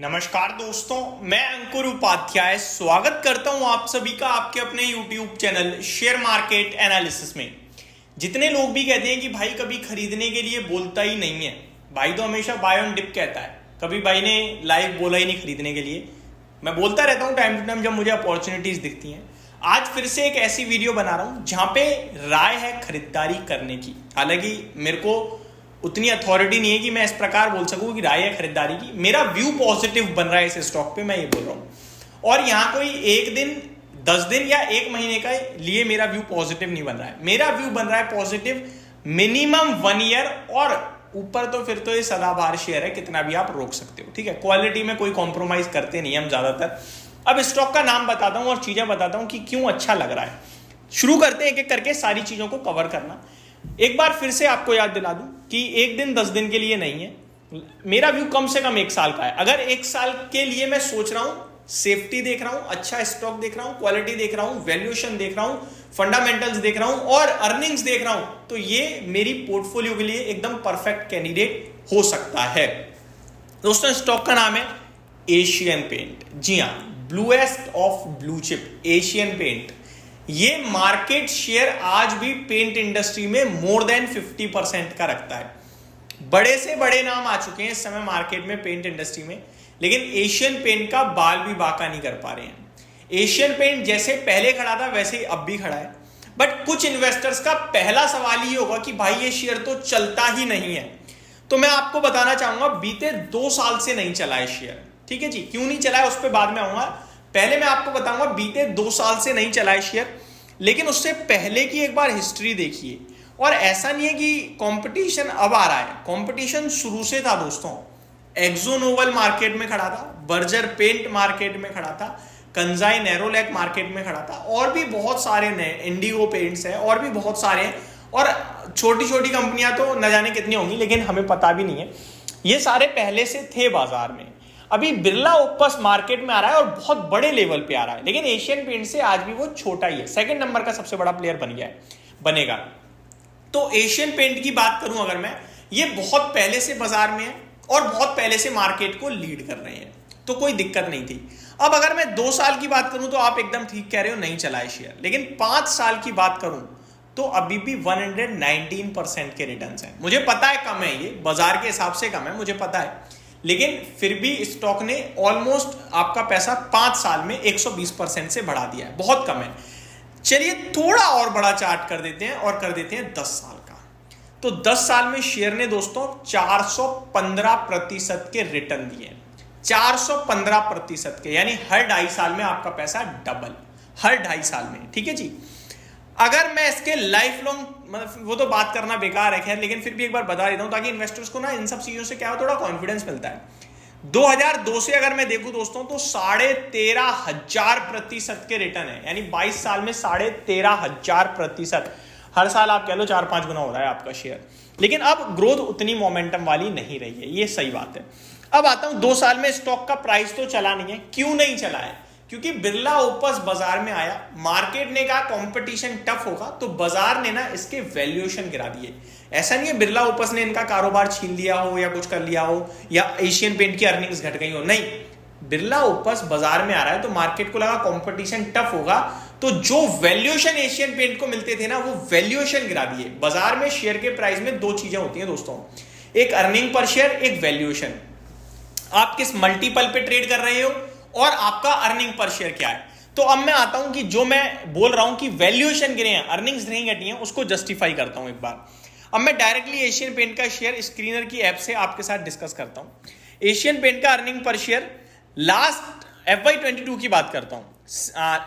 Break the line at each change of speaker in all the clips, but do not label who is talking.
नमस्कार दोस्तों, मैं अंकुर उपाध्याय स्वागत करता हूं आप सभी का आपके अपने YouTube channel share market analysis में। जितने लोग भी कहते हैं कि भाई कभी खरीदने के लिए बोलता ही नहीं है, भाई तो हमेशा बाय ऑन डिप कहता है, कभी भाई ने लाइव बोला ही नहीं खरीदने के लिए। मैं बोलता रहता हूं टाइम टू टाइम जब मुझे अपॉर्चुनिटीज दिखती हैं। आज फिर से एक ऐसी वीडियो बना रहा हूं जहां पे राय है खरीदारी करने की। हालांकि मेरे को उतनी अथॉरिटी नहीं है कि मैं इस प्रकार बोल सकूं कि राय है खरीदारी की। मेरा व्यू पॉजिटिव बन रहा है इस स्टॉक पे, मैं ये बोल रहा हूं। और यहां कोई एक दिन 10 दिन या एक महीने का लिए मेरा व्यू पॉजिटिव नहीं बन रहा है। मेरा व्यू बन रहा है पॉजिटिव मिनिमम 1 ईयर, और ऊपर तो फिर तो ये सदाबहार शेयर है, कितना भी आप रोक सकते हो। ठीक है, क्वालिटी में कोई कॉम्प्रोमाइज करते नहीं हम ज्यादातर। अब स्टॉक का नाम बताता हूं और चीजें बताता हूं कि क्यों अच्छा लग रहा है। शुरू करते हैं एक एक करके सारी चीजों को कवर करना। एक बार फिर से आपको याद दिला दूं कि एक दिन 10 दिन के लिए नहीं है। मेरा व्यू कम से कम 1 साल का है। अगर 1 साल के लिए मैं सोच रहा हूं, सेफ्टी देख रहा हूं, अच्छा स्टॉक देख रहा हूं, क्वालिटी देख रहा हूं, वैल्यूएशन देख रहा हूं, फंडामेंटल्स देख रहा हूं और अर्निंग्स देख रहा हूं, तो ये मेरी पोर्टफोलियो के लिए एकदम परफेक्ट कैंडिडेट हो सकता है। दोस्तों, स्टॉक का नाम है एशियन पेंट। जी हां, bluest of blue chip Asian paint. ये मार्केट शेयर आज भी पेंट इंडस्ट्री में मोर देन 50% का रखता है। बड़े से बड़े नाम आ चुके हैं इस समय मार्केट में पेंट इंडस्ट्री में, लेकिन एशियन पेंट का बाल भी बाका नहीं कर पा रहे हैं। एशियन पेंट जैसे पहले खड़ा था वैसे ही अब भी खड़ा है। बट कुछ इन्वेस्टर्स का पहला सवाल ये होगा कि भाई ये शेयर तो चलता ही नहीं है। तो मैं आपको बताना चाहूंगा, बीते 2 साल से नहीं चला है शेयर। ठीक है जी, क्यों नहीं चला है उस पर बाद में आऊंगा। पहले मैं आपको बताऊंगा बीते 2 साल से नहीं चला है शेयर, लेकिन उससे पहले की एक बार हिस्ट्री देखिए। और ऐसा नहीं है कि कंपटीशन अब आ रहा है, कंपटीशन शुरू से था दोस्तों। एक्सो नोबल मार्केट में खड़ा था, बर्जर पेंट मार्केट में खड़ा था, कंजाई नेरोलैक मार्केट में खड़ा था, और भी बहुत सारे नए इंडिगो पेंट्स है और भी बहुत सारे हैं। और छोटी छोटी कंपनियां तो न जाने कितनी होंगी, लेकिन हमें पता भी नहीं है। ये सारे पहले से थे बाजार में। अभी बिरला ओपस मार्केट में आ रहा है और बहुत बड़े लेवल पे आ रहा है, लेकिन एशियन पेंट से आज भी वो छोटा ही है। सेकंड नंबर का सबसे बड़ा प्लेयर बन गया है, बनेगा। तो एशियन पेंट की बात करूं अगर मैं, ये बहुत पहले से बाजार में है और बहुत पहले से मार्केट को लीड कर रहे हैं, तो कोई दिक्कत नहीं थी। अब अगर मैं 2 साल की बात करूं तो आप एकदम ठीक कह रहे हो, नहीं चला है शेयर। लेकिन 5 साल की बात करूं तो अभी भी 119% के रिटर्न्स हैं। मुझे पता है कम है, ये बाजार के हिसाब से कम है, मुझे पता है, लेकिन फिर भी स्टॉक ने ऑलमोस्ट आपका पैसा 5 साल में 120% से बढ़ा दिया है। बहुत कम है। चलिए थोड़ा और बड़ा चार्ट कर देते हैं और कर देते हैं 10 साल का। तो 10 साल में शेयर ने दोस्तों 415% के रिटर्न दिए। 415% के, यानी हर 2.5 साल में आपका पैसा डबल, हर 2.5 साल में। ठीक है जी। अगर मैं इसके लाइफ लॉन्ग, मतलब वो तो बात करना बेकार है खैर, लेकिन फिर भी एक बार बता देता हूं ताकि इन्वेस्टर्स को ना इन सब चीजों से क्या हो, थोड़ा कॉन्फिडेंस मिलता है। 2002 से अगर मैं देखूं दोस्तों तो 13,500% के रिटर्न है, यानी 22 साल में 13,500%। हर साल आप कह लो 4-5 गुना हो रहा है आपका शेयर। लेकिन अब ग्रोथ उतनी मोमेंटम वाली नहीं रही है, ये सही बात है। अब आता हूं 2 साल में स्टॉक का प्राइस तो चला नहीं है। क्यों नहीं चला है? क्योंकि बिरला ओपस बाजार में आया, मार्केट ने कहा कंपटीशन टफ होगा, तो बाजार ने ना इसके वैल्यूएशन गिरा दिए। ऐसा नहीं है बिरला ओपस ने इनका कारोबार छीन लिया हो या कुछ कर लिया हो या एशियन पेंट की अर्निंग्स घट गई हो, नहीं। बिरला ओपस बाजार में आ रहा है तो मार्केट को लगा कंपटीशन टफ होगा, तो जो वैल्यूएशन एशियन पेंट को मिलते थे ना, वो वैल्यूएशन गिरा दिए। बाजार में शेयर के प्राइस में 2 चीजें होती हैं दोस्तों, एक अर्निंग पर शेयर, एक वैल्यूएशन। आप किस मल्टीपल पे ट्रेड कर रहे हो और आपका अर्निंग पर शेयर क्या है। तो अब मैं आता हूं कि जो मैं बोल रहा हूं कि वैल्यूएशन गिरे हैं, अर्निंग्स नहीं घटी हैं, उसको जस्टिफाई करता हूं एक बार। अब मैं डायरेक्टली एशियन पेंट का शेयर स्क्रीनर की ऐप से आपके साथ डिस्कस करता हूं। एशियन पेंट का earning per share last FY22 की बात करता हूं।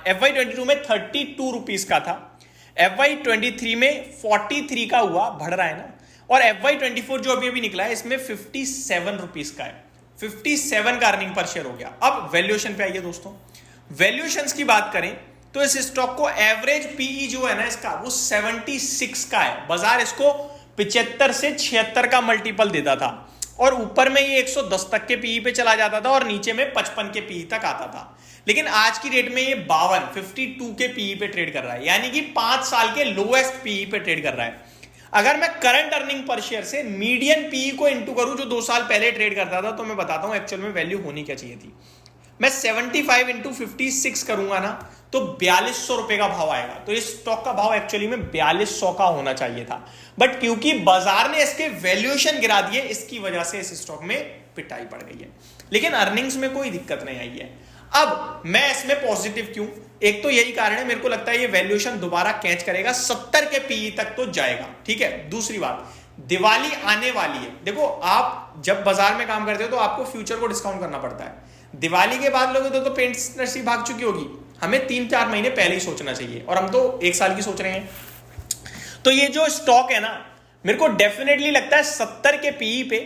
FY22 में 32 रुपीज का था, FY23 में 43 का हुआ, बढ़ रहा है ना। और FY24 जो अभी निकला है इसमें 57 रुपीज का है, 57 का अर्निंग पर शेयर हो गया। अब वैल्यूएशन पे आइए दोस्तों। वैल्यूएशंस की बात करें तो इस स्टॉक को एवरेज पीई जो है ना इसका, वो 76 का है। बाजार इसको 75 से 76 का मल्टीपल देता था, और ऊपर में ये 110 तक के पीई पे चला जाता था और नीचे में 55 के पीई तक आता था। लेकिन आज की डेट में ये 52 के पीई पे ट्रेड कर रहा है, यानी कि 5 साल के लोएस्ट पीई पे ट्रेड कर रहा है। अगर मैं करंट अर्निंग पर शेयर से मीडियन पीई को इंटू करूं जो 2 साल पहले ट्रेड करता था, तो मैं बताता हूं एक्चुअल में वैल्यू होनी क्या चाहिए थी। मैं 75 इंटू 56 करूंगा ना, तो 4200 रुपए का भाव आएगा। तो इस स्टॉक का भाव एक्चुअली में 4200 का होना चाहिए था, बट क्योंकि बाजार ने इसके वैल्यूएशन गिरा दिए, इसकी वजह से इस स्टॉक में पिटाई पड़ गई है। लेकिन अर्निंग्स में कोई दिक्कत नहीं आई है। अब मैं इसमें पॉजिटिव क्यों? एक तो यही कारण है, मेरे को लगता है ये वैल्यूएशन दोबारा कैच करेगा, 70 के पीई तक तो जाएगा। ठीक है, दूसरी बात, दिवाली आने वाली है। देखो, आप जब बाजार में काम करते हो तो आपको फ्यूचर को डिस्काउंट करना पड़ता है। दिवाली के बाद लोग तो पेंट इंडस्ट्री भाग चुकी होगी, हमें 3-4 महीने पहले ही सोचना चाहिए, और हम तो 1 साल की सोच रहे हैं। तो ये जो स्टॉक है ना, मेरे को डेफिनेटली लगता है 70 के पीई पे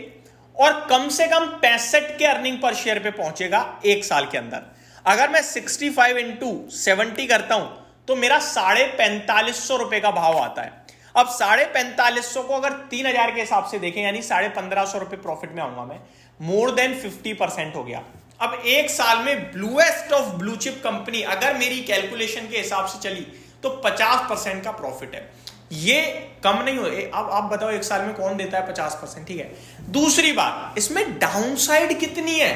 और कम से कम 65 के अर्निंग पर शेयर पे पहुंचेगा 1 साल के अंदर। अगर मैं 65 इंटू 70 करता हूं तो मेरा 4550 रुपए का भाव आता है। अब 4550 को अगर 3000 के हिसाब से देखें, यानी 1550 रुपए प्रॉफिट में आऊंगा मैं। मोर देन 50% हो गया। अब 1 साल में bluest of blue chip company अगर मेरी कैलकुलेशन के हिसाब से चली तो 50% का प्रॉफिट है। ये कम नहीं हो। अब आप बताओ 1 साल में कौन देता है 50%? ठीक है। दूसरी बात, इसमें डाउनसाइड कितनी है?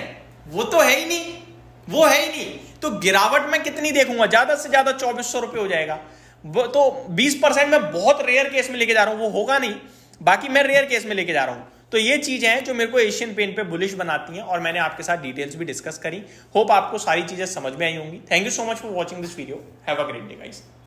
वो तो है ही नहीं, वो है ही नहीं। तो गिरावट में कितनी देखूंगा? ज्यादा से ज्यादा 2400 रुपए हो जाएगा। वो तो 20% में बहुत रेयर केस में लेके जा रहा हूं, वो होगा नहीं, बाकी मैं रेयर केस में लेके जा रहा हूं। तो ये चीजें हैं जो मेरे को एशियन पेंट पे बुलिश बनाती हैं, और मैंने आपके साथ डिटेल्स भी डिस्कस करी। होप आपको सारी चीजें समझ में आई होंगी। Thank you so much for watching this video. Have a great day guys.